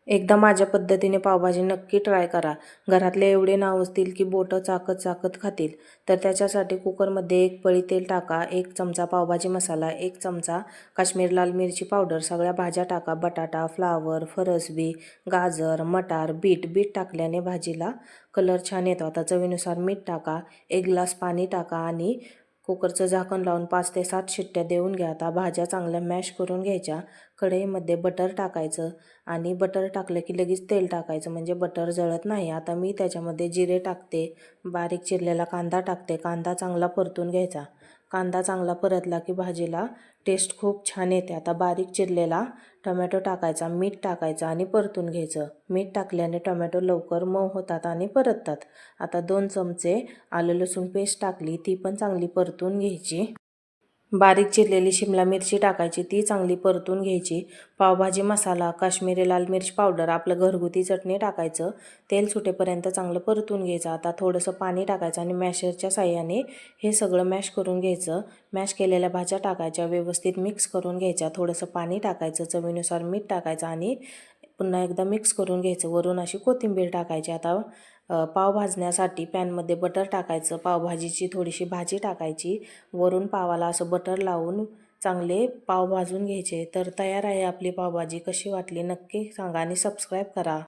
एकदा माझ्या पद्धतीने पावभाजी नक्की ट्राय करा। घरातले एवढे नाव असतील की बोटं चाकत चाकत खातील। तर त्याच्यासाठी कुकरमध्ये 1 पळी तेल टाका, 1 चमचा पावभाजी मसाला, 1 चमचा काश्मीर लाल मिरची पावडर, सगळ्या भाज्या टाका, बटाटा, फ्लावर, फरसबी, गाजर, मटार, बीट टाकल्याने भाजीला कलर छान येतो। आता चवीनुसार मीठ टाका, 1 ग्लास पाणी टाका आणि कुकरचं झाकण लावून 5 ते 7 शिट्ट्या देऊन घ्या। आता भाज्या चांगल्या मॅश करून घ्यायच्या। कढईमध्ये बटर टाकायचं आणि बटर टाकलं की लगेच तेल टाकायचं म्हणजे बटर जळत नाही। आता मी त्याच्यामध्ये जिरे टाकते, बारीक चिरलेला कांदा टाकते, कांदा चांगला परतून घ्यायचा। कांदा चांगला परतला की भाजीला टेस्ट खूप छान येते। आता बारीक चिरलेला टोमॅटो टाकायचा, मीठ टाकायचं आणि परतून घ्यायचं। मीठ टाकल्याने टोमॅटो लवकर मऊ होतात आणि परततात। आता 2 चमचे आलं लसूण पेस्ट टाकली, ती पण चांगली परतून घ्यायची। बारीक चिरलेली शिमला मिरची टाकायची, ती चांगली परतून घ्यायची। पावभाजी मसाला, काश्मीरी लाल मिर्च पावडर, आपलं घरगुती चटणी टाकायचं, तेल सुटेपर्यंत चांगलं परतून घ्यायचं। आता थोडंसं पाणी टाकायचं आणि मॅशरच्या साहाय्याने हे सगळं मॅश करून घ्यायचं। मॅश केलेल्या भाज्या टाकायच्या, व्यवस्थित मिक्स करून घ्यायच्या। थोडंसं पाणी टाकायचं, चवीनुसार मीठ टाकायचं आणि पुन्हा एकदा मिक्स करून घ्यायचं। वरून अशी कोथिंबीर टाकायची। आता पाव भाजण्यासाठी पॅनमध्ये बटर टाकायचं, पावभाजीची थोडीशी भाजी टाकायची, वरून पावाला असं बटर लावून चांगले पाव भाजून घ्यायचे। तर तयार आहे आपली पावभाजी। कशी वाटली नक्की सांगा आणि सबस्क्राईब करा।